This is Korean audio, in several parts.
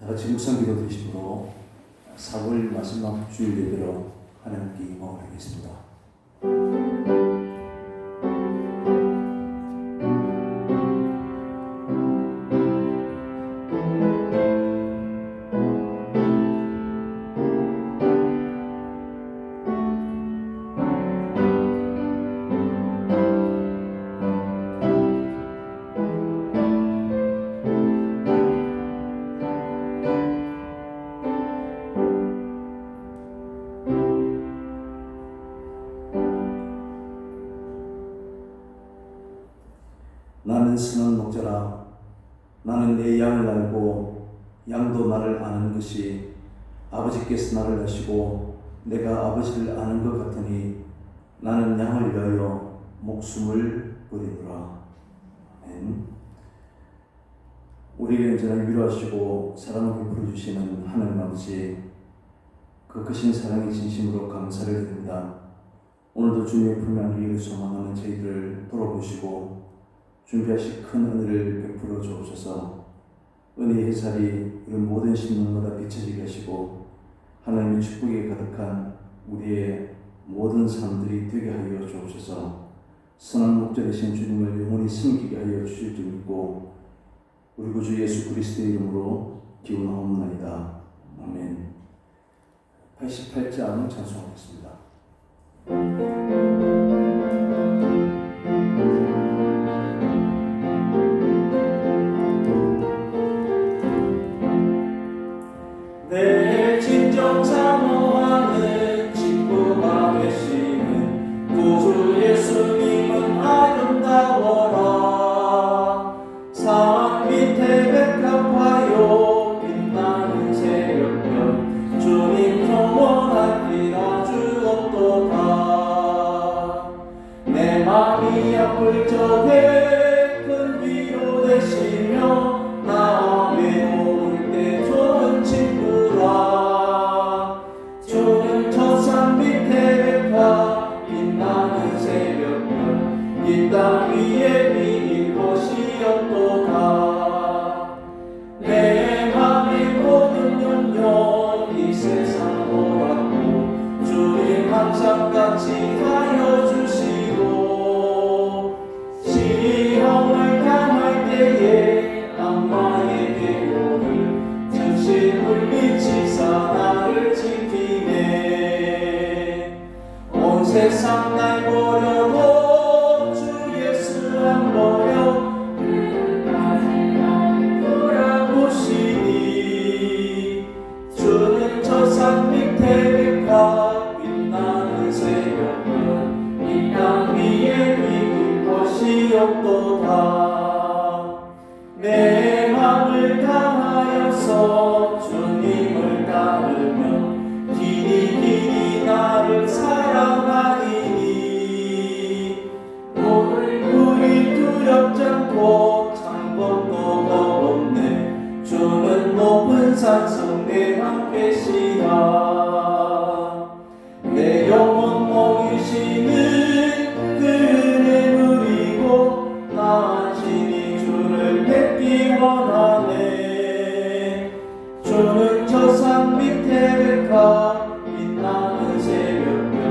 다 같이 묵상기도 드리심으로 4월 마지막 주일 예배로 하나님께 임하고 하겠습니다. 나는 선한 목자라. 나는 내 양을 알고 양도 나를 아는 것이 아버지께서 나를 아시고 내가 아버지를 아는 것 같으니 나는 양을 위하여 목숨을 버리노라. 아멘. 우리에게 언제나 위로하시고 사랑을 베풀어 주시는 하나님 아버지, 그 크신 사랑의 진심으로 감사를 드립니다. 오늘도 주님의 품에 안기를 소망하는 저희들을 돌아보시고 준비하신 큰 은혜를 베풀어 주옵소서. 은혜의 햇살이 우리 모든 심령마다 비춰지게 하시고 하나님의 축복에 가득한 우리의 모든 삶들이 되게 하여 주옵소서. 선한 목자 되신 주님을 영원히 섬기게 하여 주실 줄 믿고 우리 구주 예수 그리스도의 이름으로 기원하옵나이다. 아멘. 88장 찬송하겠습니다. 내 진정 사모하는 친구가 되시는 구주 예수님은 아름다워라. 산 밑에 백합화요 빛나는 새벽별 주님 영원하리라 주옵도다. 내 맘이 아플 적에 큰 위로 되시며 나 외로울 때 좋은 친구라. 주는 저 산 밑에 백합 빛나는 새벽별 이 땅 위에 비일 곳이 없도다. 내 맘의 모든 염려 이 세상 돌았고 주님 항상 같이 하여 주시고 시험을 당할 때에 악마의 계략을 즉시 물리치사 나를 지키네. 온 세상 날 버려도 주 예수 안 버려 끝까지 날 돌아보시니. 주는 저 산 밑에 백합 빛나는 새벽별 이 땅 위에 비길 곳이 없도다. 내 맘을 다하여서 주님을 따르면 길이 나를 사랑하리니. 얼굴이 두렵지 않고 창법도 겁없네. 주는 높은 산성 내 함께시라. 내 영혼 먹이시는 그 은혜 누리고 나 진히 주를 뵙기 원하네. 주는 저 산 밑에 백합 빛나는 새벽별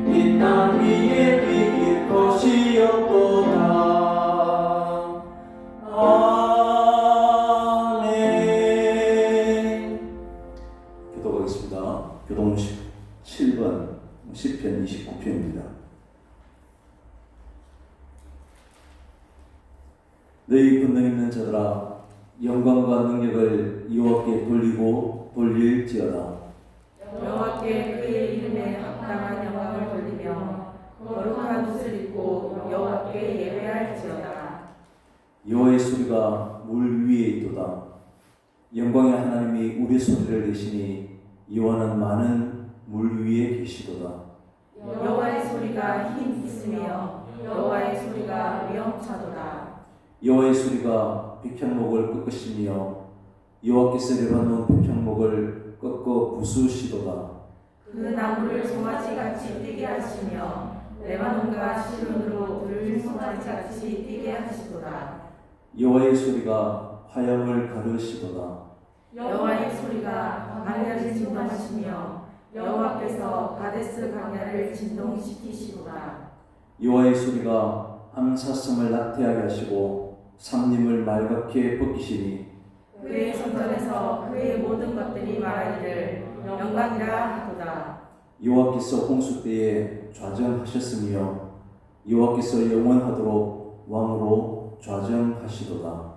이 땅 위에 비길 곳이 없도다. 아멘. 기도하겠습니다. 교동 7번 시편 29편입니다. 너희 권능 있는 자들아 영광과 능력을 여호와께 돌리고 돌릴지어다. 여호와께 그의 이름에 합당한 영광을 돌리며 거룩한 옷을 입고 여호와께 예배할지어다. 여호와의 소리가 물 위에 있도다. 영광의 하나님이 우리 소리를 내시니 여호와는 많은 물 위에 계시도다. 여호와의 소리가 힘 있으며 여호와의 소리가 위엄차도다. 여호와의 소리가 백향목을 꺾으시며 여호와께서 내려놓은 백향목을 꺾어 부수시도다. 그 나무를 송아지같이 뛰게 하시며 레바논과 시론으로 들송아지같이 뛰게 하시도다. 여호와의 소리가 화염을 가르시도다. 여호와의 소리가 광야를 진동하시며 여호와께서 가데스 광야를 진동시키시도다. 여호와의 소리가 암사성을 나태하게 하시고 삼림을 맑게 벗기시니 그의 성전에서 그의 모든 것들이 말하기를 영광이라 하도다. 여호와께서 홍수 때에 좌정하셨으며 여호와께서 영원하도록 왕으로 좌정하시도다.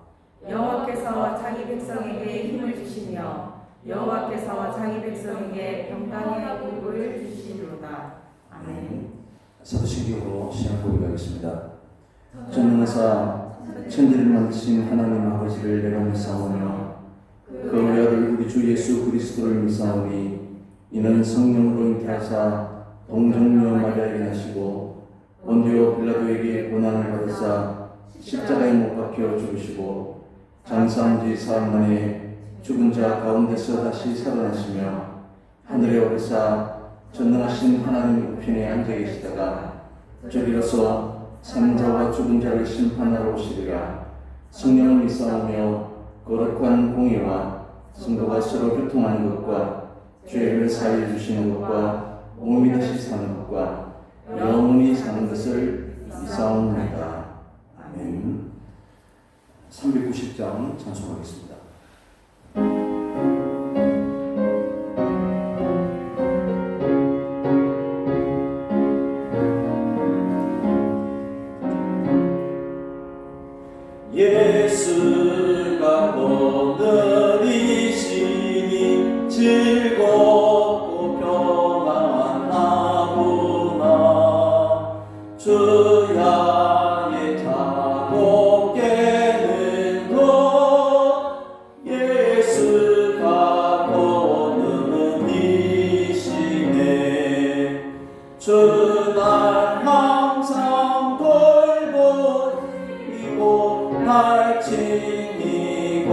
여호와께서 자기 백성에게 힘을 주시며 여호와께서 자기 백성에게 평강의 복을 주시리로다. 아멘. 사도신경으로 시작 고백하겠습니다. 전능하사 천지를 만드신 하나님 아버지를 내가 믿사오며 그 외아들 우리 주 예수 그리스도를 믿사오니 이는 성령으로 잉태하사 동정녀 마리아에게 나시고 본디오 빌라도에게 고난을 받으사 십자가에 못 박혀 죽으시고 장사한 지 사흘 만에 죽은 자 가운데서 다시 살아나시며 하늘에 오르사 전능하신 하나님 우편에 앉아 계시다가 저리로서 사는 자와 죽은 자를 심판하러 오시리라. 성령을 믿사오며 거룩한 공의와 성도가 서로 교통하는 것과 죄를 사하여 주시는 것과 몸이 다시 사는 것과 영원히 사는 것을 믿사옵나이다. 아멘. 390장 찬송하겠습니다. 예수가 오늘이시니 즐겁고 평안하구나. 주야의 자고 깨는 것 예수가 오늘이시네. 주날 항상 돌보시고 날 지키고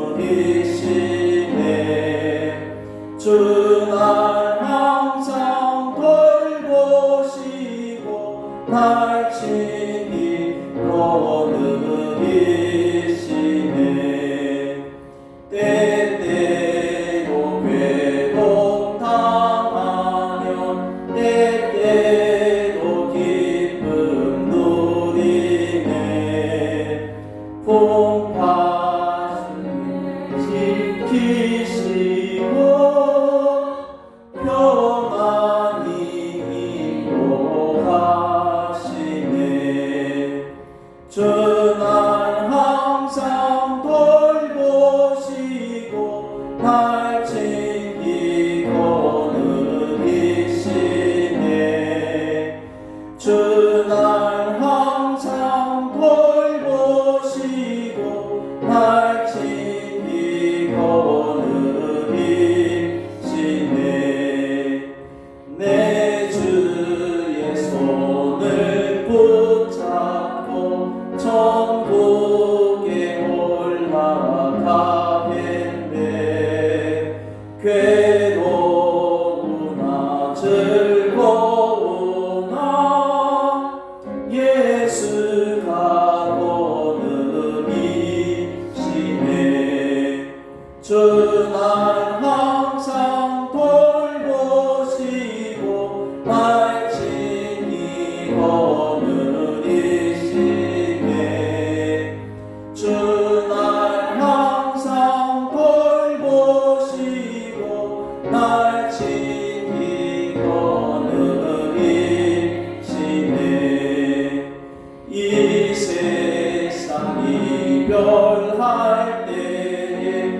누리시네. 주날 항상 돌보시고 날 지키고 누리시네. 때때로 괴동당하며 때때로 기쁨 누리네. 풍파를 지키시고 평안히 인도하시네. 주날 항상 돌보시고 날 지키고 누리시네. 주날 항상 돌보시고 날 지키고 누리시네. 내 주의 손을 붙잡고 천국에 올라가겠네. 괴로우나 즐거우나 예수가 오늘이시네. 주날 항상 돌보시고 날 지키고 누리시네. 주날 항상 돌보시고 날 지키고 누리시네. 이 세상 이별할 때에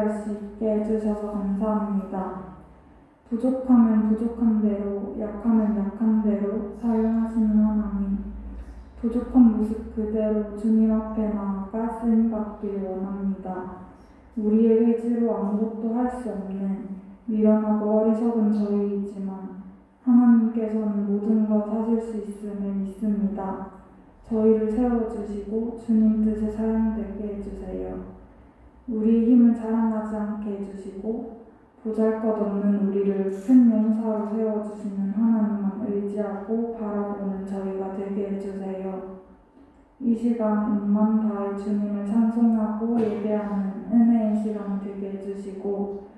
예배할 수 있게 해주셔서 감사합니다. 부족하면 부족한 대로, 약하면 약한 대로 사용하시는 하나님, 부족한 모습 그대로 주님 앞에 나아가 쓰임받길 원합니다. 우리의 의지로 아무것도 할 수 없는 미련하고 어리석은 저희이지만 하나님께서는 모든 것 하실 수 있음을 믿습니다. 저희를 세워주시고 주님 뜻에 사용되게 해주세요. 우리의 힘을 자랑하지 않게 해주시고 보잘것없는 우리를 큰 용사로 세워주시는 하나님만 의지하고 바라보는 저희가 되게 해주세요. 이 시간 온맘 다해 주님을 찬송하고 예배하는 은혜의 시간 되게 해주시고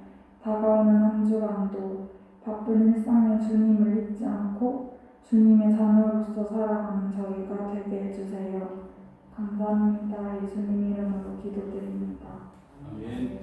다가오는 한 주간도 바쁜 일상의 주님을 잊지 않고 주님의 자녀로서 살아가는 저희가 되게 해주세요. 감사합니다. 예수님 이름으로 기도드립니다. 아멘.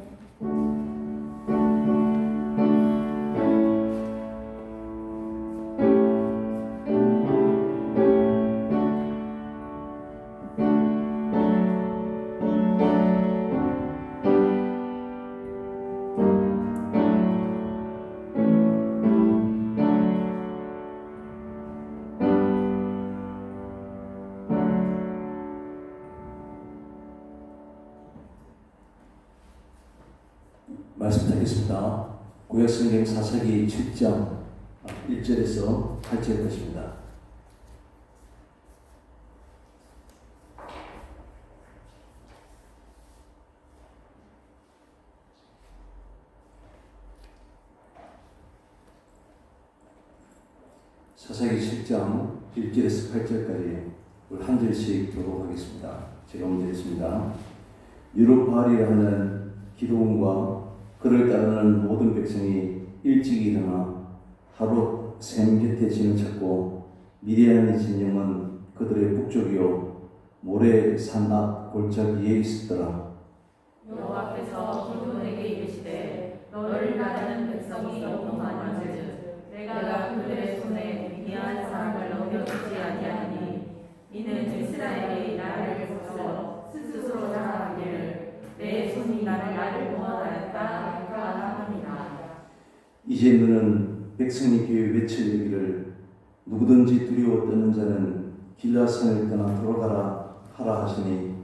말씀드리겠습니다. 구약성경 사사기 7장 1절에서 8절 것입니다. 사사기 7장 1절에서 8절까지 우리 한 절씩 교독하겠습니다. 제가 먼저 읽습니다. 유로바알이라 하는 기드온과 그를 따르는 모든 백성이 일찍 일어나 하루 샘 곁에 진을 찾고 미디안의 진영은 그들의 북쪽이요 모래 산 앞 골짜기 위에 있었더라. 여호와께서 기드온에게 이르시되 너를 따르는 백성이 너무 많은즉 내가 그들의 손에 미디안 사람을 넘겨주지 아니하니 이는 이스라엘이 나를 거슬러 스스로 자랑하기를 내 손이 나를 구원하였다 하니라. 이제 너는 백성이 교회 외쳐이르기를 누구든지 두려워 떠는 자는 길라산을 떠나 돌아가라 하라 하시니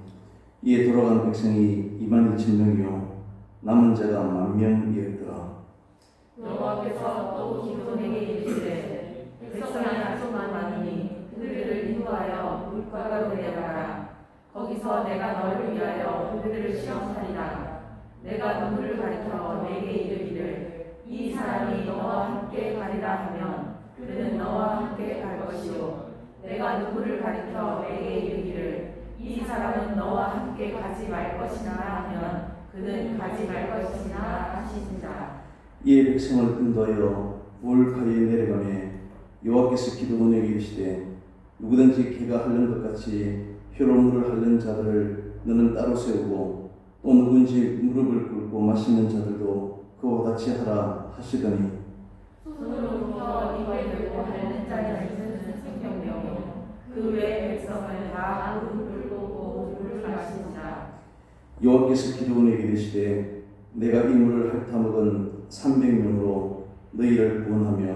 이에 돌아간 백성이 21,000명이요 남은 자가 10,000명이었더라. 여호와께서 또 기드온에게 이르시되 백성이 아주 많으니 그들을 인도하여 물가로 내려가라. 거기서 내가 너를 위하여 그들을 시험하리라. 내가 누구를 가리켜 내게 이르기를 이 사람이 너와 함께 가리라 하면 그는 너와 함께 갈 것이요 내가 누구를 가리켜 내게 이르기를 이 사람은 너와 함께 가지 말 것이나 하면 그는 가지 말 것이나 하시니라. 이에 백성을 인도하여 물가에 내려가매 여호와께서 기드온에게 이르시되 누구든지 개가 핥는 것 같이 혀로 물을 핥는 자들을 너는 따로 세우고 또 누군지 무릎을 꿇고 마시는 자들도 그와 같이 하라 하시더니 손으로 묶어 입에 대고 핥는 자는 생명이요 그 외 백성은 다 무릎을 꿇고 물을 마시니라. 여호와께서 기드온에게 이르시되 내가 이 물을 핥아먹은 300명으로 너희를 구원하며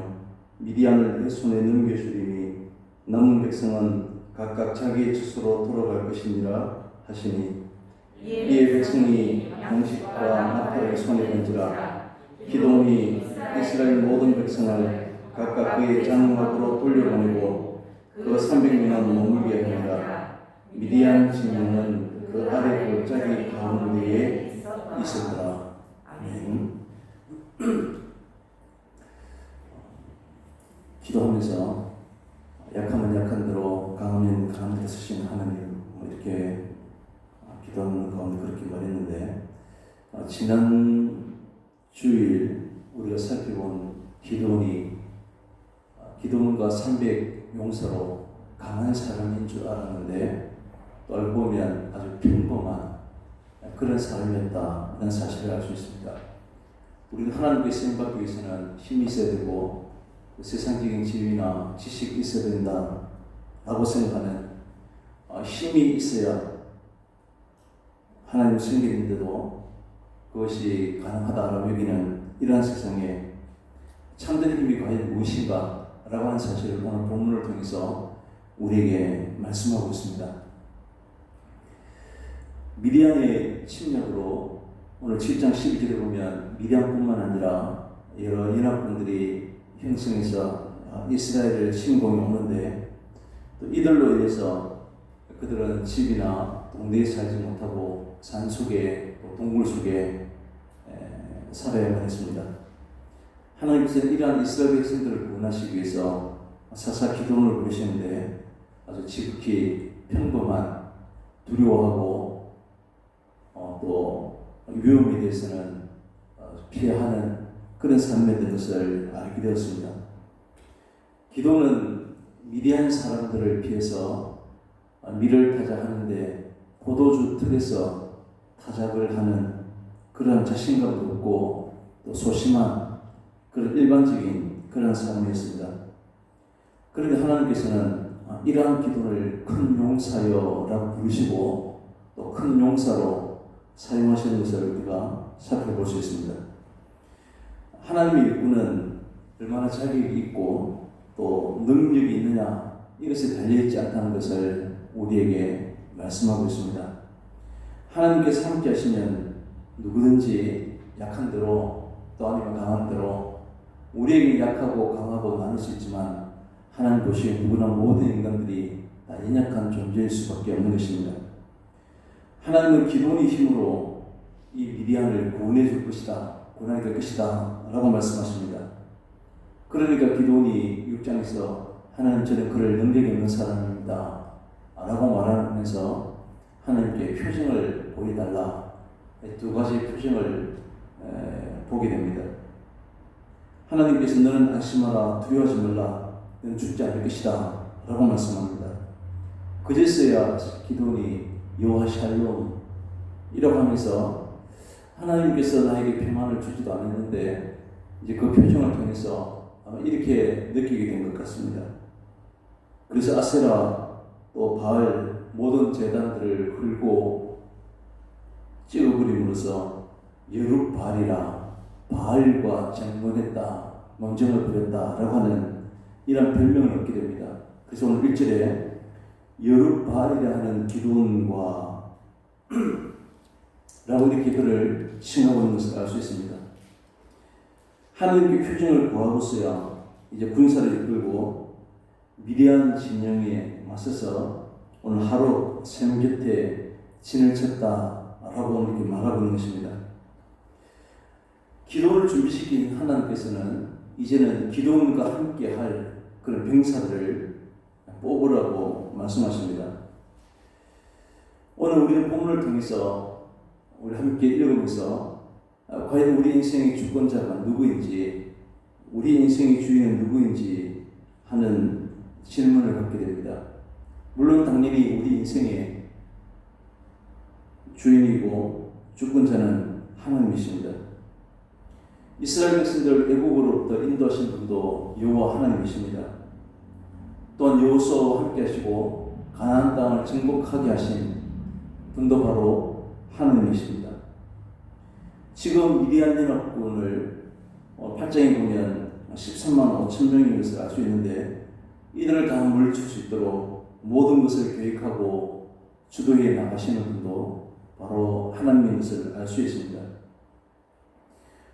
미디안을 내 손에 넘겨주리니 남은 백성은 각각 자기의 처소로 돌아갈 것이니라 하시니 이에 백성이 양식과 나팔을 손에 던지라. 기드온이 이스라엘 모든 백성을 각각 그의 장 앞으로 돌려보내고 그 300명은 머물게 하니라. 미디안 진영은 그 아래 골짜기 가운데에 있었더라. 아멘. 기도하면서 약하면 약한 대로 강하면 강한 대로 쓰시는 하나님 이렇게 기도하는 가운데 그렇게 말했는데 지난 주일 우리가 살펴본 기드온과 300 용사로 강한 사람인 줄 알았는데 또 알고 보면 아주 평범한 그런 사람이었다 이런 사실을 알 수 있습니다. 우리가 하나님께 쓰임받기 위해서는 힘이 있어야 되고 세상적인 지위나 지식이 있어야 된다 라고 생각하는 힘이 있어야 하나님을 섬기는데도 그것이 가능하다라고 여기는 이러한 세상에 참된 힘이 과연 무엇인가 라고 하는 사실을 오늘 본문을 통해서 우리에게 말씀하고 있습니다. 미디안의 침략으로 오늘 7장 12절에 보면 미디안뿐만 아니라 여러 연합군들이 형성해서 이스라엘을 침공해 오는데 또 이들로 인해서 그들은 집이나 동네에 살지 못하고 산속에 또 동굴 속에 살아야만 했습니다. 하나님께서는 이러한 이스라엘 백성들을 구원하시기 위해서 사사 기도원을 부르시는데 아주 지극히 평범한 두려워하고 또 위험에 대해서는 피하는 그런 삶이 된 것을 알게 되었습니다. 기도는 미디안 사람들을 피해서 밀을 타작하는데 포도주 틀에서 타작을 하는 그런 자신감도 없고 또 소심한 그런 일반적인 그런 삶이었습니다. 그런데 하나님께서는 이러한 기도를 큰 용사여라고 부르시고 또 큰 용사로 사용하시는 것을 우리가 살펴볼 수 있습니다. 하나님의 일꾼은 얼마나 자격이 있고 또 능력이 있느냐 이것에 달려있지 않다는 것을 우리에게 말씀하고 있습니다. 하나님께서 함께 하시면 누구든지 약한 대로 또 아니면 강한 대로 우리에게 약하고 강하고 나눌 수 있지만 하나님 보시기에 누구나 모든 인간들이 다 연약한 존재일 수밖에 없는 것입니다. 하나님은 기도의 힘으로 이 미디안을 구원해 줄 것이다, 구원하게 될 것이다 라고 말씀하십니다. 그러니까 기도원이 6장에서 하나님 저는 그를 능력이 없는 사람입니다 라고 말하면서 하나님께 표징을 보여달라, 두 가지 표징을 보게 됩니다. 하나님께서 너는 안심하라, 두려워하지 말라, 너는 죽지 않을 것이다 라고 말씀합니다. 그제서야 기도원이 여호와 샬롬 이라고 하면서 하나님께서 나에게 평안을 주지도 않았는데 이제 그 표정을 통해서 아마 이렇게 느끼게 된 것 같습니다. 그래서 아세라 또 바알 모든 제단들을 헐고 찍어버림으로써 여룻바알이라 바알과 정盟했다, 논쟁을 벌였다 라고 하는 이런 별명을 얻게 됩니다. 그래서 오늘 1절에 여룻바알이라 하는 기도원과 라고 이렇게 그를 칭하고 있는 것을 알 수 있습니다. 하나님께 표징을 구하고서야 이제 군사를 이끌고 미디안 진영에 맞서서 오늘 하루 샘 곁에 진을 쳤다라고 이렇게 말하고 있는 것입니다. 기도를 준비시킨 하나님께서는 이제는 기도원과 함께 할 그런 병사들을 뽑으라고 말씀하십니다. 오늘 우리는 본문을 통해서 우리 함께 읽으면서 과연 우리 인생의 주권자가 누구인지, 우리 인생의 주인은 누구인지 하는 질문을 갖게 됩니다. 물론 당연히 우리 인생의 주인이고 주권자는 하나님이십니다. 이스라엘 백성들 애국으로부터 인도하신 분도 여호와 하나님이십니다. 또한 여호수아와 함께 하시고 가나안 땅을 정복하게 하신 분도 바로 하나님이십니다. 지금 미디안 연합군을 8장에 보면 13만 5천 명인 것을 알 수 있는데 이들을 다 물리칠 수 있도록 모든 것을 계획하고 주도해 나가시는 분도 바로 하나님인 것을 알 수 있습니다.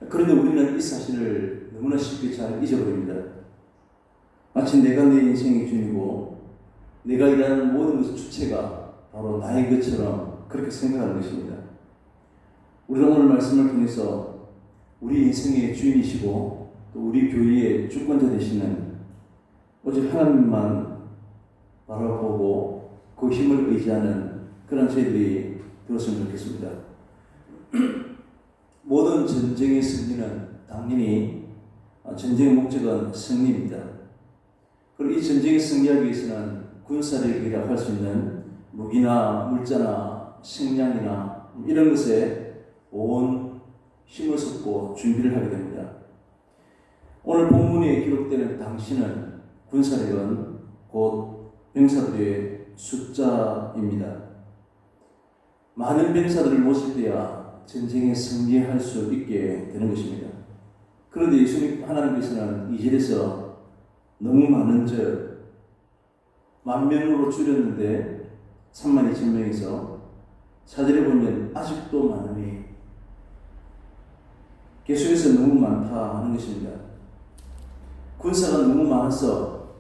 그런데 우리는 이 사실을 너무나 쉽게 잘 잊어버립니다. 마치 내가 내 인생의 주인이고 내가 일하는 모든 것의 주체가 바로 나의 것처럼 그렇게 생각하는 것입니다. 우리는 오늘 말씀을 통해서 우리 인생의 주인이시고 또 우리 교회의 주권자 되시는 오직 하나님만 바라보고 그 힘을 의지하는 그런 저희들이 되었으면 좋겠습니다. 모든 전쟁의 승리는 당연히 전쟁의 목적은 승리입니다. 그리고 이 전쟁에 승리하기 위해서는 군사력이라고 할 수 있는 무기나 물자나 식량이나 이런 것에 온 힘을 쏟고 준비를 하게 됩니다. 오늘 본문에 기록되는 당시는 군사력은 곧 병사들의 숫자입니다. 많은 병사들을 모실 때야 전쟁에 승리할 수 있게 되는 것입니다. 그런데 예수님 하나님께서는 2절에서 너무 많은 만 명으로 줄였는데 32,000명에서 4절에 보면 아직도 많으니 계속해서 너무 많다 하는 것입니다. 군사가 너무 많아서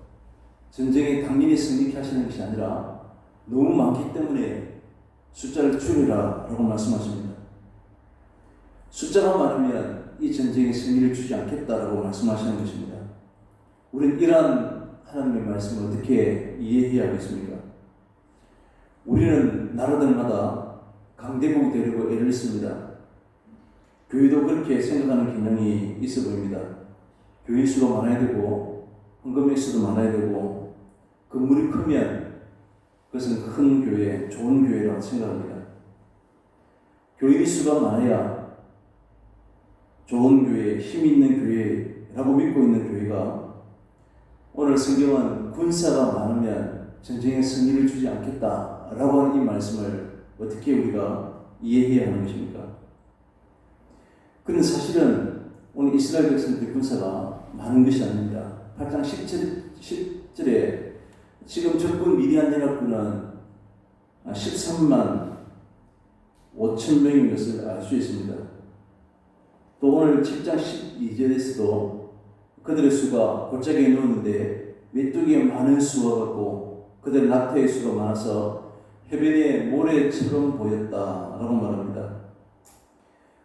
전쟁에 당연히 승리케 하시는 것이 아니라 너무 많기 때문에 숫자를 줄이라 라고 말씀하십니다. 숫자가 많으면 이 전쟁에 승리를 주지 않겠다라고 말씀하시는 것입니다. 우리는 이러한 하나님의 말씀을 어떻게 이해해야 하겠습니까? 우리는 나라들마다 강대국이 되려고 애를 씁니다. 교회도 그렇게 생각하는 경향이 있어 보입니다. 교인 수가 많아야 되고 헌금의 수도 많아야 되고 건물이 크면 그것은 큰 교회, 좋은 교회라고 생각합니다. 교인의 수가 많아야 좋은 교회, 힘 있는 교회라고 믿고 있는 교회가 오늘 성경은 군사가 많으면 전쟁에 승리를 주지 않겠다라고 하는 이 말씀을 어떻게 우리가 이해해야 하는 것입니까? 그런데 사실은 오늘 이스라엘 백성들의 군사가 많은 것이 아닙니다. 8장 10절에 지금 적군 미디안 연합군은 13만 5천 명인 것을 알 수 있습니다. 또 오늘 7장 12절에서도 그들의 수가 골짜기에 누웠는데 메뚜기의 많은 수가 같고 그들의 낙타의 수가 많아서 해변의 모래처럼 보였다라고 말합니다.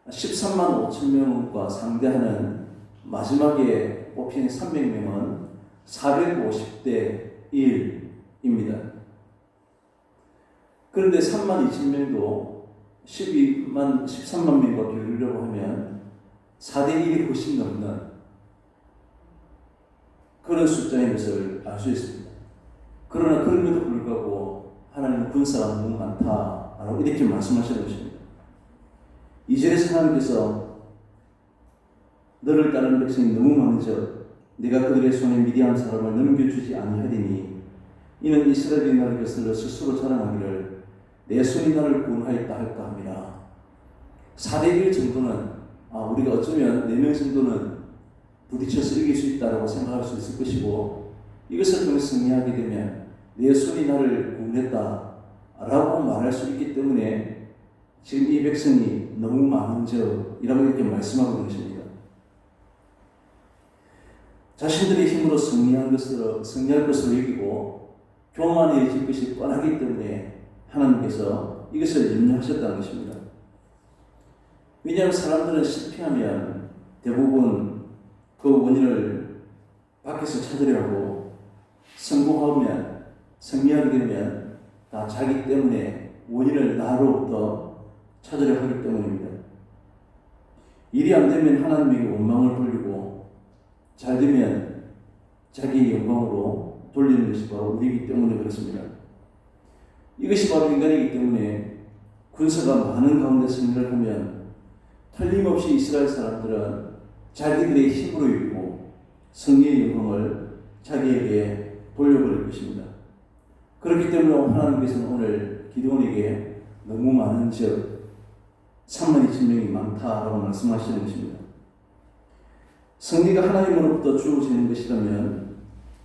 13만 5천 명과 상대하는 마지막에 뽑힌 300명은 450대 1입니다. 그런데 3만 2천 명도 13만 명과 비교하려고 하면 4대 1이 훨씬 넘는 그런 숫자인 것을 알 수 있습니다. 그러나 그럼에도 불구하고 하나님은 군사가 너무 많다라고 이렇게 말씀하시는 것입니다. 2절에서 하나님께서 너를 따르는 백성이 너무 많은즉 네가 그들의 손에 미디안 사람을 넘겨주지 아니하리니 이는 이스라엘이 나를 벼슬러 스스로 자랑하기를 내 손이 나를 구원하였다 할까 함이라. 4대 1 정도는 우리가 어쩌면 4명 정도는 부딪혀서 이길 수 있다고 생각할 수 있을 것이고 이것을 통해 승리하게 되면 내 손이 나를 구원했다 라고 말할 수 있기 때문에 지금 이 백성이 너무 많은저이라고 이렇게 말씀하고 있는 것입니다. 자신들의 힘으로 승리할 것으로 여기고 교만해질 것이 뻔하기 때문에 하나님께서 이것을 염려하셨다는 것입니다. 왜냐하면 사람들은 실패하면 대부분 그 원인을 밖에서 찾으려고 성공하면 승리하게 되면 다 자기 때문에 원인을 나로부터 찾으려 하기 때문입니다. 일이 안 되면 하나님에게 원망을 돌리고 잘 되면 자기의 영광으로 돌리는 것이 바로 우리이기 때문에 그렇습니다. 이것이 바로 인간이기 때문에 군사가 많은 가운데 승리를 하면 틀림없이 이스라엘 사람들은 자기들의 힘으로 이루고 승리의 영광을 자기에게 돌려버릴 것입니다. 그렇기 때문에 하나님께서는 오늘 기드온에게 너무 많은 32,000명이 많다라고 말씀하시는 것입니다. 승리가 하나님으로부터 주어지는 것이라면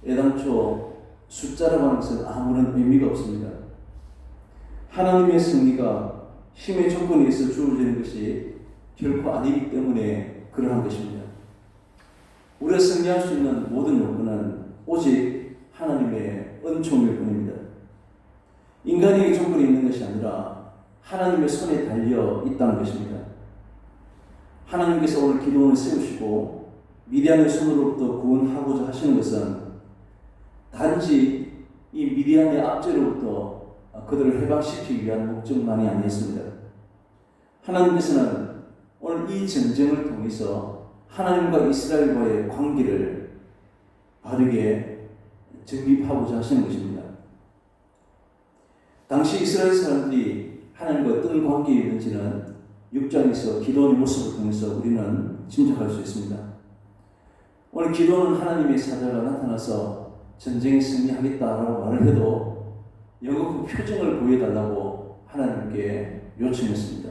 애당초 숫자라고 하는 것은 아무런 의미가 없습니다. 하나님의 승리가 힘의 조건에 의해서 주어지는 것이 결코 아니기 때문에 그러한 것입니다. 우리가 승리할 수 있는 모든 요건은 오직 하나님의 은총일 뿐입니다. 인간의 조건이 있는 것이 아니라 하나님의 손에 달려 있다는 것입니다. 하나님께서 오늘 기도원을 세우시고 미디안의 손으로부터 구원하고자 하시는 것은 단지 이 미디안의 압제로부터 그들을 해방시키기 위한 목적만이 아니었습니다. 하나님께서는 오늘 이 전쟁을 통해서 하나님과 이스라엘과의 관계를 바르게 정립하고자 하시는 것입니다. 당시 이스라엘 사람들이 하나님과 어떤 관계에 있는지는 6장에서 기도원의 모습을 통해서 우리는 짐작할 수 있습니다. 오늘 기도는 하나님의 사자가 나타나서 전쟁에 승리하겠다라고 말을 해도 영국 표정을 보여달라고 하나님께 요청했습니다.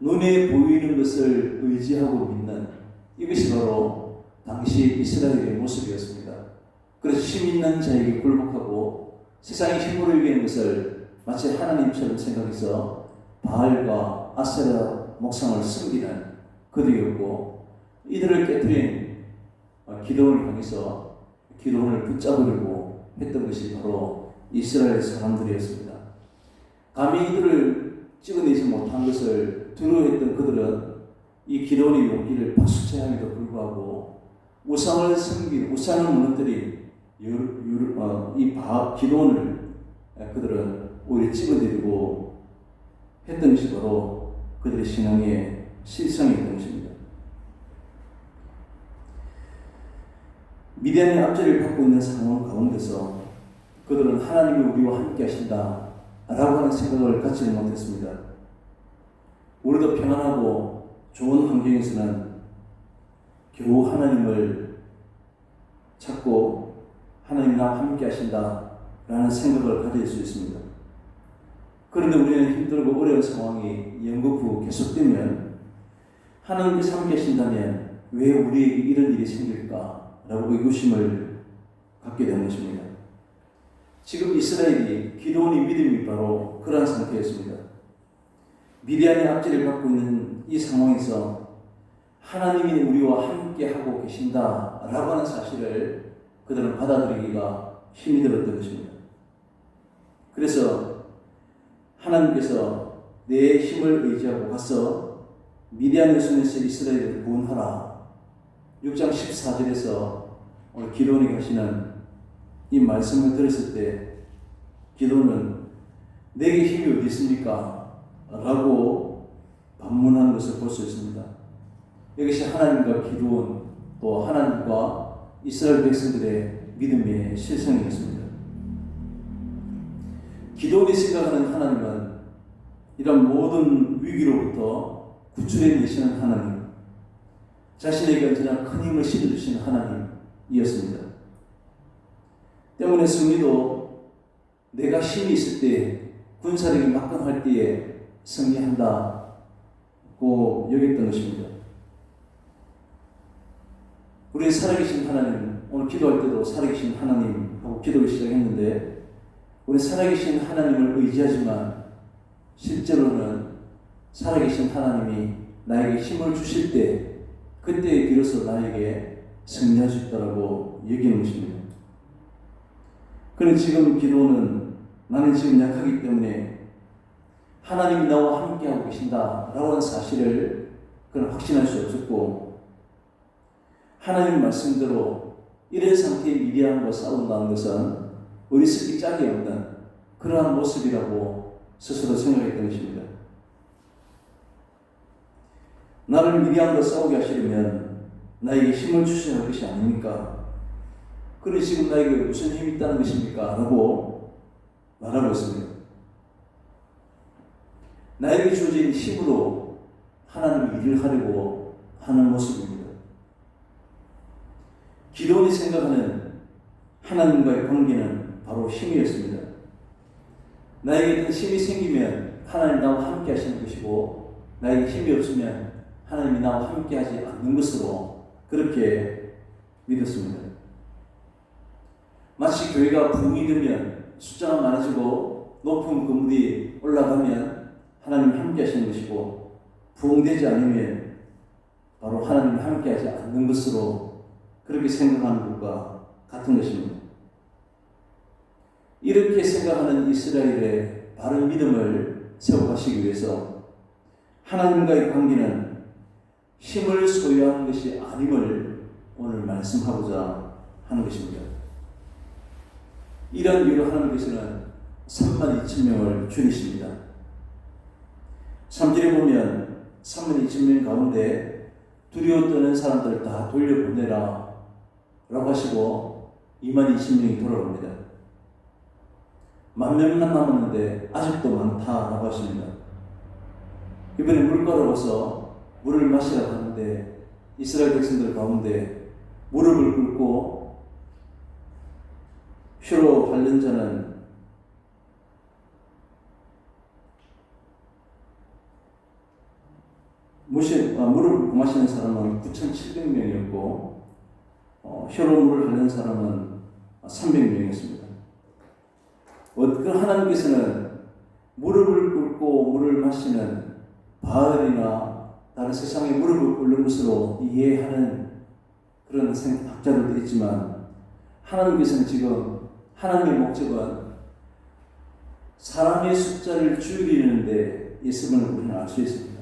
눈에 보이는 것을 의지하고 믿는 이것이 바로 당시 이스라엘의 모습이었습니다. 그래서 힘 있는 자에게 굴복하고 세상의 힘으로 이기는 것을 마치 하나님처럼 생각해서 바알과 아세라 목상을 섬기는 그들이었고, 이들을 깨뜨린 기도원을 향해서 기도원을 붙잡으려고 했던 것이 바로 이스라엘 사람들이었습니다. 감히 이들을 찍어내지 못한 것을 두려워했던 그들은 이 기도원의 용기를 박수체함에도 불구하고 우상을 섬긴, 우상을 무너뜨린 이 기도원을 그들은 오히려 찍어내려고 했던 것이 바로 그들의 신앙의 실상이었던 것입니다. 미디안의 압제를 받고 있는 상황 가운데서 그들은 하나님이 우리와 함께 하신다 라고 하는 생각을 갖지는 못했습니다. 우리도 평안하고 좋은 환경에서는 겨우 하나님을 찾고 하나님 나와 함께 하신다 라는 생각을 가질 수 있습니다. 그런데 우리는 힘들고 어려운 상황이 연거푸 계속되면 하나님께서 함께 하신다면 왜 우리에게 이런 일이 생길까 라고 의구심을 갖게 되는 것입니다. 지금 이스라엘이 기도원의 믿음이 바로 그러한 상태였습니다. 미디안의 압제를 받고 있는 이 상황에서 하나님이 우리와 함께 하고 계신다라고 하는 사실을 그들은 받아들이기가 힘이 들었던 것입니다. 그래서 하나님께서 내 힘을 의지하고 가서 미디안의 손에서 이스라엘을 구원하라. 6장 14절에서 오늘 기도원이 하시는 이 말씀을 들었을 때 기도는 내게 힘이 어디 있습니까? 라고 반문한 것을 볼 수 있습니다. 이것이 하나님과 기도원 또 하나님과 이스라엘 백성들의 믿음의 실상이었습니다. 기도원이 생각하는 하나님은 이런 모든 위기로부터 구출해 내시는 하나님, 자신에게 언제나 큰 힘을 실어주시는 하나님이었습니다. 때문에 승리도 내가 힘이 있을 때, 군사력이 막강할 때에 승리한다고 여겼던 것입니다. 우리 살아계신 하나님, 오늘 기도할 때도 살아계신 하나님하고 기도를 시작했는데, 우리 살아계신 하나님을 의지하지만 실제로는 살아계신 하나님이 나에게 힘을 주실 때 그때 비로소 나에게 승리할 수 있다고 여기는 것입니다. 그런데 지금 기도는 나는 지금 약하기 때문에 하나님이 나와 함께하고 계신다라고 하는 사실을 그는 확신할 수 없었고, 하나님 말씀대로 이런 상태의 미디안과 싸운다는 것은 어리석기 짝이 없는 그러한 모습이라고 스스로 생각했던 것입니다. 나를 미디안과 싸우게 하시려면 나에게 힘을 주셔야 할 것이 아닙니까? 그래 지금 나에게 무슨 힘이 있다는 것입니까? 라고 말하고 있습니다. 나에게 주어진 힘으로 하나님이 일을 하려고 하는 모습입니다. 기도원이 생각하는 하나님과의 관계는 바로 힘이었습니다. 나에게 어떤 힘이 생기면 하나님 나와 함께 하시는 것이고, 나에게 힘이 없으면 하나님이 나와 함께 하지 않는 것으로 그렇게 믿었습니다. 마치 교회가 부흥이 되면 숫자가 많아지고 높은 건물이 올라가면 하나님이 함께 하시는 것이고, 부흥되지 않으면 바로 하나님이 함께 하지 않는 것으로 그렇게 생각하는 것과 같은 것입니다. 이렇게 생각하는 이스라엘의 바른 믿음을 세워가시기 위해서 하나님과의 관계는 힘을 소유하는 것이 아님을 오늘 말씀하고자 하는 것입니다. 이런 이유로 하나님께서는 32,000명을 줄이십니다. 3절에 보면 32,000명 가운데 두려워 떠는 사람들 다 돌려보내라 라고 하시고 22,000명이 돌아옵니다. 10,000명만 남았는데 아직도 많다라고 하십니다. 이번에 물가로 와서 물을 마시라고 하는데 이스라엘 백성들 가운데 무릎을 꿇고 휘로 핥는 자는 물을 붓고 마시는 사람은 9,700명이었고 혀로 물을 하는 사람은 300명이었습니다. 그 하나님께서는 무릎을 꿇고 물을 마시는 바알이나 다른 세상에 무릎을 꿇는 것으로 이해하는 그런 학자들도 있지만, 하나님께서는 지금 하나님의 목적은 사람의 숫자를 줄이는데 있음을 우리는 알 수 있습니다.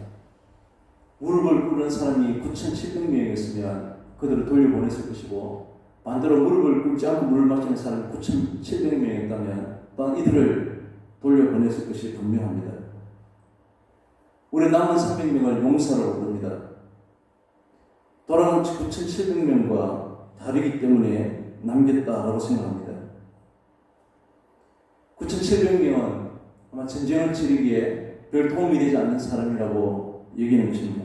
무릎을 꿇는 사람이 9,700명이었으면 그들을 돌려보냈을 것이고, 반대로 무릎을 꿇지 않고 물을 마시는 사람이 9,700명이었다면 또한 이들을 돌려보냈을 것이 분명합니다. 우리 남은 300명을 용사로 부릅니다. 돌아간 9,700명과 다르기 때문에 남겼다라고 생각합니다. 9,700명은 아마 전쟁을 치르기에 별 도움이 되지 않는 사람이라고 여기는 것입니다.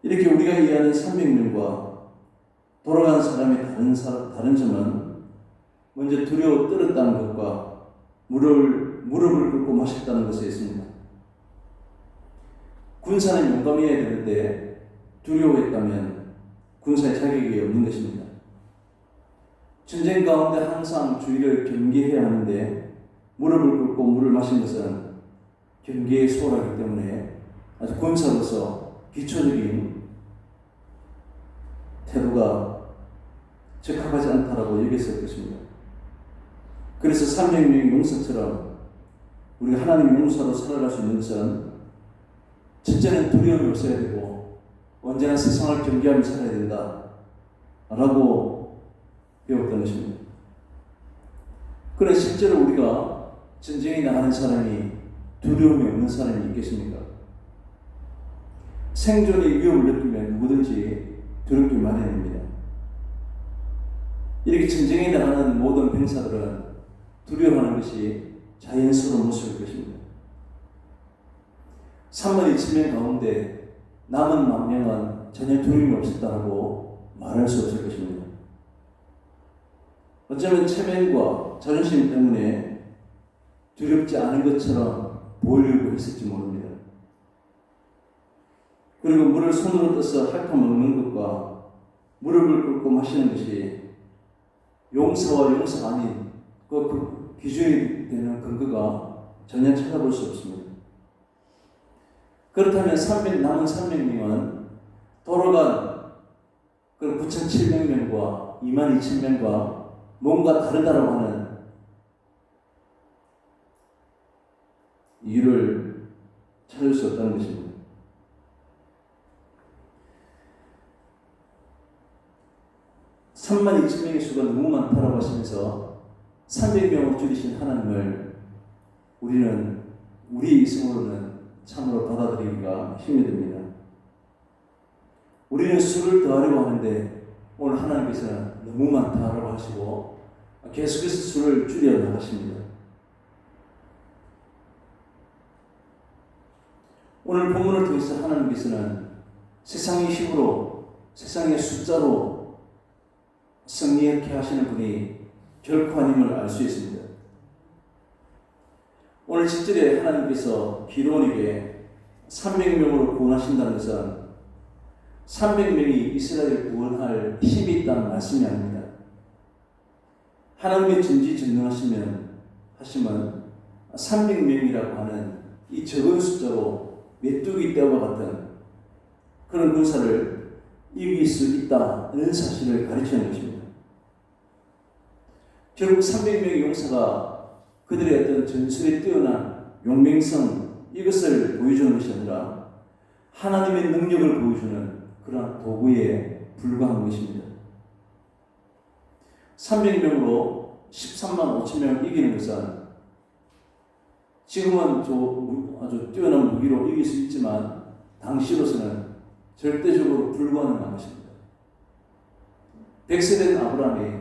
이렇게 우리가 이해하는 300명과 돌아간 사람의 다른 점은 먼저 두려워 떨었다는 것과 무릎을 꿇고 마셨다는 것에 있습니다. 군사는 용감해야 되는데 두려워했다면 군사의 자격이 없는 것입니다. 전쟁 가운데 항상 주의를 경계해야 하는데 무릎을 꿇고 물을 마신 것은 경계에 소홀하기 때문에 아주 군사로서 기초적인 태도가 적합하지 않다라고 여겼을 것입니다. 그래서 300명의 용사처럼 우리가 하나님의 용사로 살아갈 수 있는 것은 첫째는 두려움이 없어야 되고 언제나 세상을 경계하며 살아야 된다 라고 배웠던 것입니다. 그래 실제로 우리가 전쟁에 나가는 사람이 두려움이 없는 사람이 있겠습니까? 생존의 위협을 느끼면 누구든지 두렵기 마련입니다. 이렇게 전쟁에 나가는 모든 병사들은 두려워하는 것이 자연스러운 모습일 것입니다. 3만 2천 명 가운데 남은 10,000명은 전혀 두려움이 없었다고 말할 수 없을 것입니다. 어쩌면 체면과 자존심 때문에 두렵지 않은 것처럼 보이려고 했을지 모릅니다. 그리고 물을 손으로 떠서 핥아 먹는 것과 무릎을 꿇고 마시는 것이 용사와 용사가 아닌 그 기준이 되는 근거가 전혀 찾아볼 수 없습니다. 그렇다면 남은 300명은 돌아간 그 9,700명과 22,000명과 뭔가 다르다고 하는 이유를 찾을 수 없다는 것입니다. (3만 2천 명의) 수가 너무 많다라고 하시면서 300명을 줄이신 하나님을 우리는 우리의 이성으로는 참으로 받아들이기가 힘이 듭니다. 우리는 수를 더하려고 하는데 오늘 하나님께서는 너무 많다라고 하시고 계속해서 수를 줄여 나가십니다. 오늘 본문을 통해서 하나님께서는 세상의 힘으로, 세상의 숫자로 승리하게 하시는 분이 결코 아님을 알 수 있습니다. 오늘 10절에 하나님께서 기드온에게 300명으로 구원하신다는 것은 300명이 이스라엘을 구원할 힘이 있다는 말씀이 아닙니다. 하나님의 전지전능하심은 300명이라고 하는 이 적은 숫자로 메뚜기 떼와 같은 그런 군사를 이길 수 있다는 사실을 가르치는 것입니다. 결국 300명의 용사가 그들의 어떤 전술에 뛰어난 용맹성 이것을 보여주는 것이 아니라 하나님의 능력을 보여주는 그러한 도구에 불과한 것입니다. 300명으로 13만 5천 명을 이기는 것은 지금은 아주 뛰어난 무기로 이길 수 있지만 당시로서는 절대적으로 불가능한 것입니다. 100세 된 아브라함이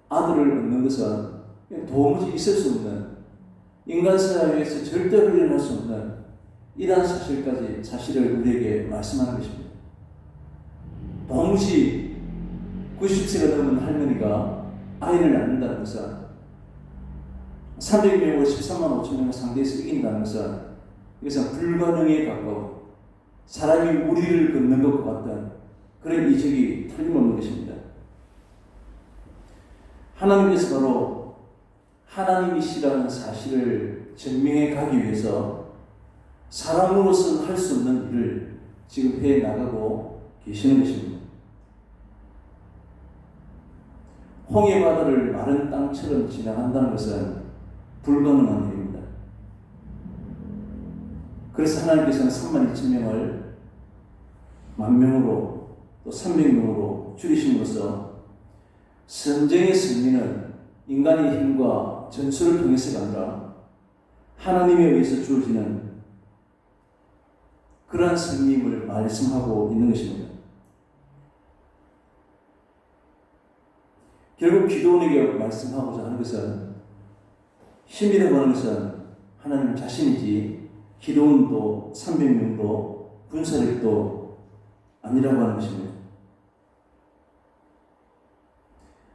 아들을 얻는 것은 도무지 있을 수 없는, 인간 사회에서 절대로 일어날 수 없는 이러한 사실을 우리에게 말씀하는 것입니다. 도무지 90세가 넘은 할머니가 아이를 낳는다는 것은 300명으로 13만 5천 명을 상대해서 이긴다는 것은 이것은 불가능에 가까운 사람이 우리를 걷는 것과 같은 그런 이적이 틀림없는 것입니다. 하나님께서 바로 하나님이시라는 사실을 증명해 가기 위해서 사람으로서는 할 수 없는 일을 지금 해 나가고 계시는 것입니다. 홍해 바다를 마른 땅처럼 지나간다는 것은 불가능한 일입니다. 그래서 하나님께서는 32,000명을 10,000명으로 또 300명으로 줄이심으로써 전쟁의 승리는 인간의 힘과 전술을 통해서가 아니라 하나님에 의해서 주어지는 그러한 승리임을 말씀하고 있는 것입니다. 결국 기도원에게 말씀하고자 하는 것은 힘이라고 하는 것은 하나님 자신이지 기도원도 300명도 군사력도 아니라고 하는 것입니다.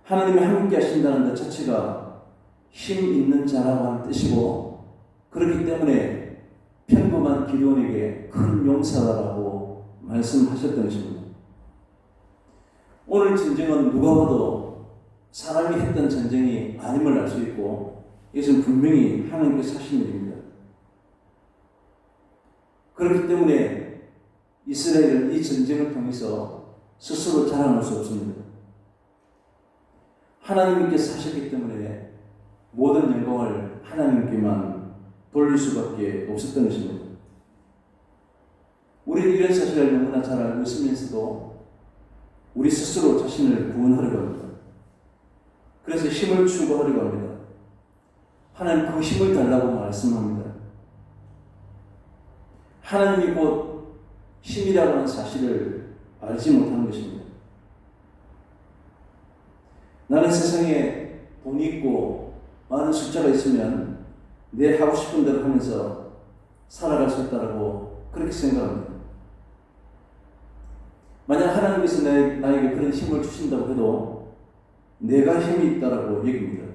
하나님이 함께 하신다는 것 자체가 힘 있는 자라고 하는 뜻이고, 그렇기 때문에 평범한 기도원에게 큰 용사라고 말씀하셨던 것입니다. 오늘 전쟁은 누가 봐도 사람이 했던 전쟁이 아님을 알 수 있고, 이것은 분명히 하나님께서 하신 일입니다. 그렇기 때문에 이스라엘은 이 전쟁을 통해서 스스로 자랑할 수 없습니다. 하나님께서 하셨기 때문에 모든 영광을 하나님께만 돌릴 수밖에 없었던 것입니다. 우리는 이런 사실을 너무나 잘 알고 있으면서도 우리 스스로 자신을 구원하려고 합니다. 그래서 힘을 추구하려고 합니다. 하나님 그 힘을 달라고 말씀합니다. 하나님이 곧 힘이라고 하는 사실을 알지 못하는 것입니다. 나는 세상에 돈이 있고 많은 숫자가 있으면 내 하고 싶은 대로 하면서 살아갈 수 있다고 그렇게 생각합니다. 만약 하나님께서 나에게 그런 힘을 주신다고 해도 내가 힘이 있다라고 얘기합니다.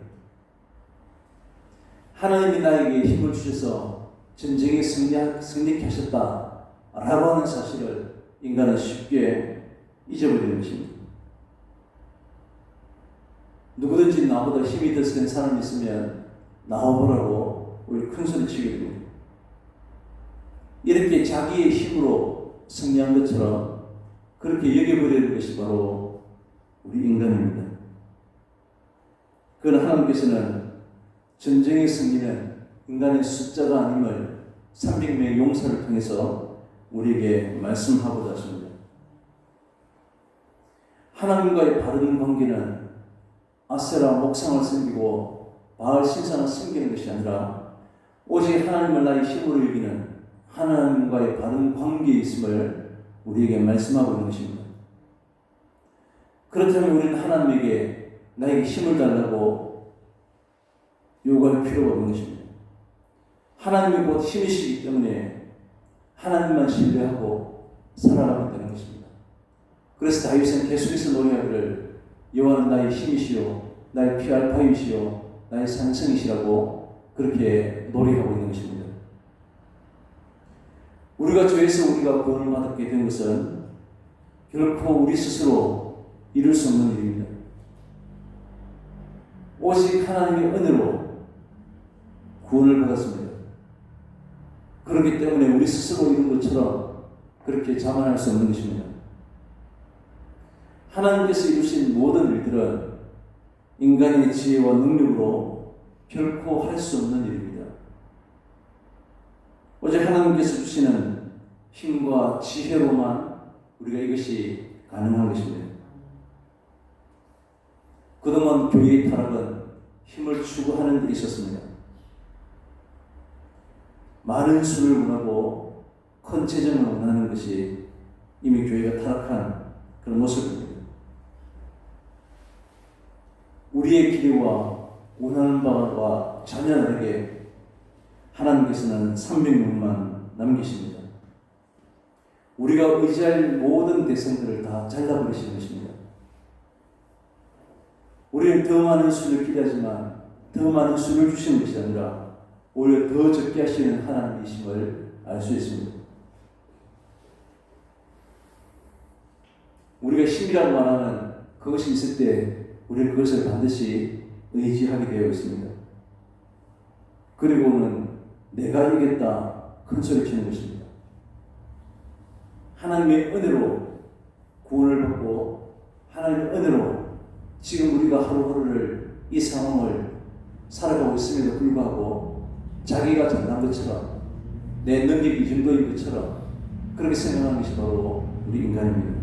하나님이 나에게 힘을 주셔서 전쟁에 승리케 하셨다라고 하는 사실을 인간은 쉽게 잊어버리는 것입니다. 누구든지 나보다 힘이 더 센 사람이 있으면 나와보라고 우리 큰 소리 치게 됩니다. 이렇게 자기의 힘으로 승리한 것처럼 그렇게 여겨버리는 것이 바로 우리 인간입니다. 그러나 하나님께서는 전쟁의 승리는 인간의 숫자가 아님을 300명의 용사를 통해서 우리에게 말씀하고자 하십니다. 하나님과의 바른 관계는 아세라 목상을 섬기고 바알 신상을 섬기는 것이 아니라 오직 하나님을 나의 힘으로 여기는 하나님과의 바른 관계에 있음을 우리에게 말씀하고 있는 것입니다. 그렇다면 우리는 하나님에게 나에게 힘을 달라고 요구할 필요가 없는 것입니다. 하나님이 곧 힘이시기 때문에 하나님만 신뢰하고 살아가면 되는 것입니다. 그래서 다윗은 계속해서 노래하기를 여호와는 나의 힘이시요 나의 피알파이시요 나의 산성이시라고 그렇게 노래하고 있는 것입니다. 우리가 죄에서 우리가 구원을 받게 된 것은 결코 우리 스스로 이룰 수 없는 일입니다. 오직 하나님의 은혜로 구원을 받았습니다. 그렇기 때문에 우리 스스로 이룬 것처럼 그렇게 자만할 수 없는 것입니다. 하나님께서 이루신 모든 일들은 인간의 지혜와 능력으로 결코 할 수 없는 일입니다. 오직 하나님께서 주시는 힘과 지혜로만 우리가 이것이 가능한 것입니다. 그동안 교회의 타락은 힘을 추구하는 데 있었습니다. 많은 수를 원하고 큰 재정을 원하는 것이 이미 교회가 타락한 그런 모습입니다. 우리의 기대와 원하는 바와 전혀 다르게 하나님께서는 300명만 남기십니다. 우리가 의지할 모든 대상들을 다 잘라버리시는 것입니다. 우리는 더 많은 수를 기대하지만 더 많은 수를 주시는 것이 아니라 오히려 더 적게 하시는 하나님이심을 알 수 있습니다. 우리가 힘이라고 말하는 그것이 있을 때 우리는 그것을 반드시 의지하게 되어 있습니다. 그리고는 내가 이겼다 큰 소리 치는 것입니다. 하나님의 은혜로 구원을 받고 하나님의 은혜로 지금 우리가 하루하루를 이 상황을 살아가고 있음에도 불구하고 자기가 잘난 것처럼 내 능력이 이 정도인 것처럼 그렇게 생각하는 것이 바로 우리 인간입니다.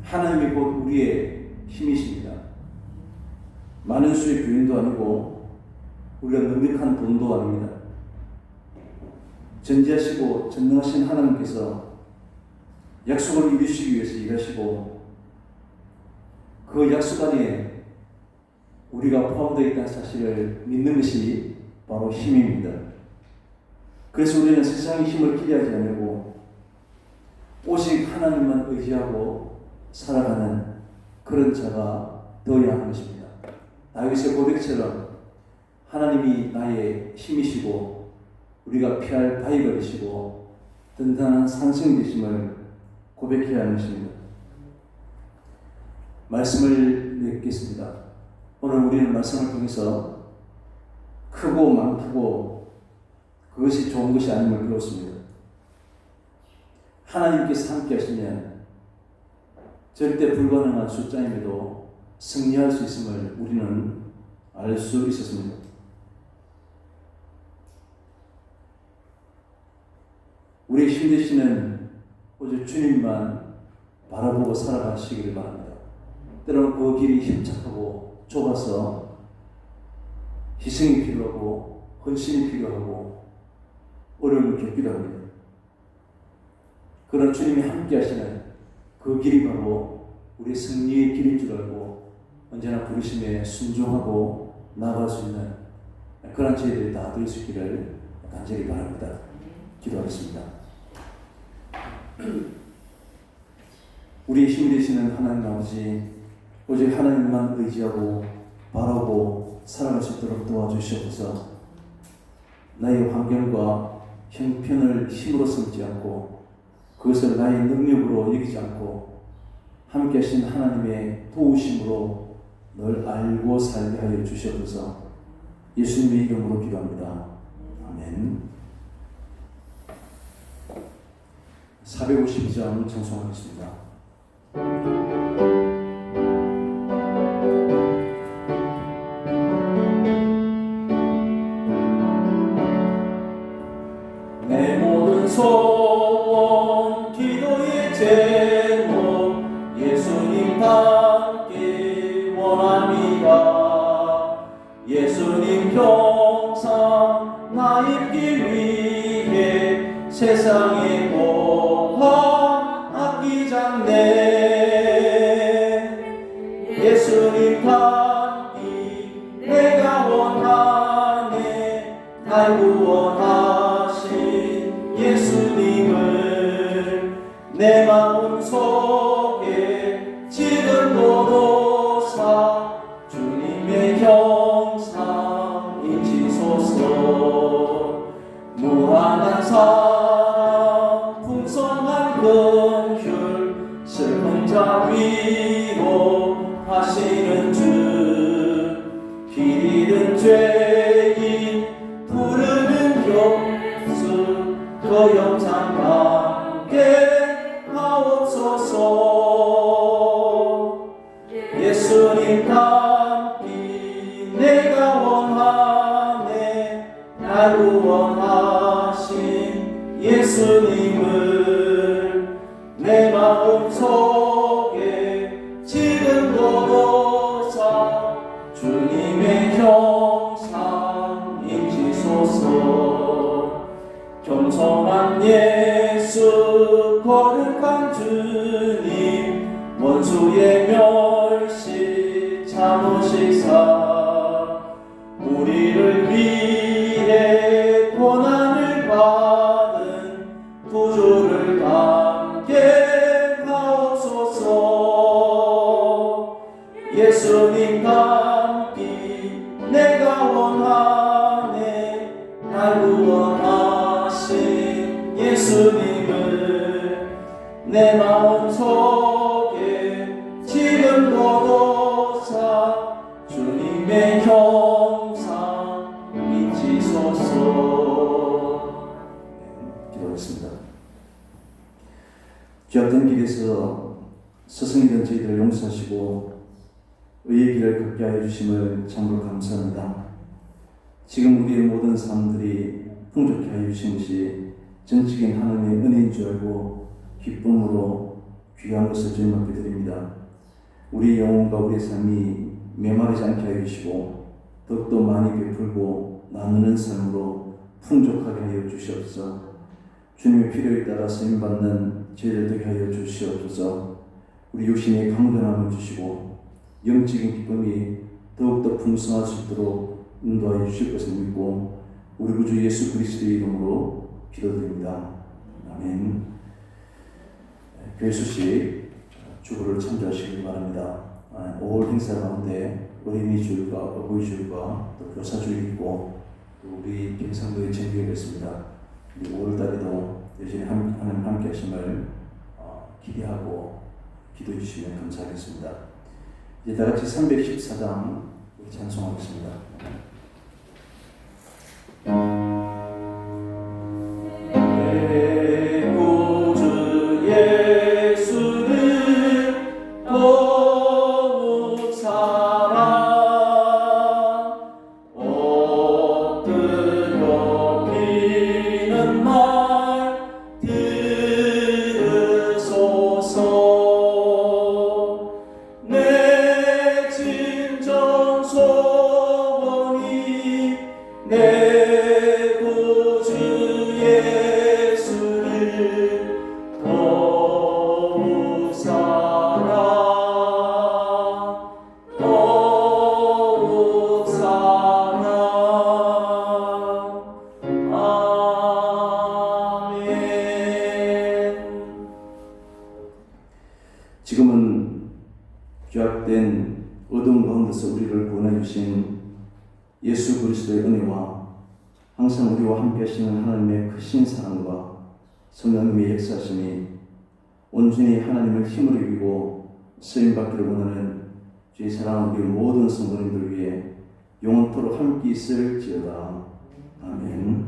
하나님이 곧 우리의 힘이십니다. 많은 수의 교인도 아니고 우리가 능력한 돈도 아닙니다. 전지하시고 전능하신 하나님께서 약속을 이루시기 위해서 일하시고 그 약속 안에 우리가 포함되어 있다는 사실을 믿는 것이 바로 힘입니다. 그래서 우리는 세상의 힘을 기대하지 않고 오직 하나님만 의지하고 살아가는 그런 자가 되어야 하는 것입니다. 다윗의 고백처럼 하나님이 나의 힘이시고 우리가 피할 바위가 되시고 든든한 산성이 되심을 고백해야 하는 것입니다. 말씀을 맺겠습니다. 오늘 우리는 말씀을 통해서 크고 많고 그것이 좋은 것이 아님을 배웠습니다. 하나님께서 함께 하시면 절대 불가능한 숫자임에도 승리할 수 있음을 우리는 알 수 있었습니다. 우리 힘드시는 오직 주님만 바라보고 살아가시기를 바랍니다. 때로는 그 길이 힘착하고 좁아서 희생이 필요하고 헌신이 필요하고 어려움을 겪기도 합니다. 그런 주님이 함께 하시는 그 길이 바로 우리 승리의 길인 줄 알고 언제나 부르심에 순종하고 나아갈 수 있는 그런 저희들이 다 될 수 있기를 간절히 바랍니다. 기도하겠습니다. 우리의 힘이 되시는 하나님 아버지, 오직 하나님만 의지하고 바라보고 살아갈 수 있도록 도와주시옵소서. 나의 환경과 형편을 힘으로 삼지 않고 그것을 나의 능력으로 여기지 않고 함께 하신 하나님의 도우심으로 널 알고 살게 하여 주시옵소서. 예수님의 이름으로 기도합니다. 아멘. 452장 청송하겠습니다. 내 모든 소원 기도의 제목 예수님 닮기 원합니다. 예수님 형상 나 입기 위해 세상의 고화 아끼지 않네. 예수님 닮기 내가 원하네. 날 구원하신 예수님을 내 마음 속에 지금도로사 주님의 형상 인치소서. 무한한 사랑 풍성한 긍휼 슬픈 자 위로 하시는 주. 길 잃은 죄인 부르는 교수 그 영상 함께 하옵소서. 예수님 닮기 내가 원하네. 날 구원하신 예수님을 내 마음 속에 지금도로사 주님의 형상 인치소서. 겸손한 예수 거룩한 주님 원수의 멸시 참으시사 우리를 위해 고난을 받은 구주를 함께 하옵소서. 예수님 닮기 내가 원하네. 날 구원하신 예수님을 내 마음속에 지금도 도사 주님의 형상 비치소서. 기도하겠습니다. 죄악된 길에서 스승이 된 저희들을 용서하시고 의의 길을 걷게 하여 주심을 참으로 감사합니다. 지금 우리의 모든 삶들이 풍족해 하여 주신 것이 전적인 하나님의 은혜인 줄 알고 기쁨으로 귀한 것을 주님 앞에 드립니다. 우리의 영혼과 우리의 삶이 메마르지 않게 하여 주시고 더욱더 많이 베풀고 나누는 삶으로 풍족하게 하여 주시옵소서. 주님의 필요에 따라 쓰임받는 저희들 되게 하여 주시옵소서. 우리 육신의 강건함을 주시고 영적인 기쁨이 더욱더 풍성할 수 있도록 인도하여 주실 것을 믿고 우리 구주 예수 그리스도의 이름으로 기도드립니다. 아멘. 교회 소식 주보를 참조하시기 바랍니다. 5월 행사 가운데 어린이 주일과 어버이 주일과 또 교사 주일이 있고 또 우리 경상도에 챙기게 됐습니다. 5월 달에도 여전히 하나님 함께 하심을 기대하고 기도해 주시면 감사하겠습니다. 이제 다 같이 314장 찬송하겠습니다. 내 구주 예수를 더욱 사랑 엎드려 비는 말 들으소서. 내 진정 소원이 내 구주 예수를 더욱 사랑 더욱 사랑. 아멘. 지금은 죄악된 어두운 가운데서 우리를 구원해 주신 예수 그리스도의 은혜와 항상 우리와 함께 하시는 하나님의 크신 사랑과 성령님의 역사하심이 온전히 하나님을 힘으로 이기고 쓰임받기를 원하는 주의 사랑하는 우리 모든 성도님들 위해 영원토록 함께 있을지어다. 아멘.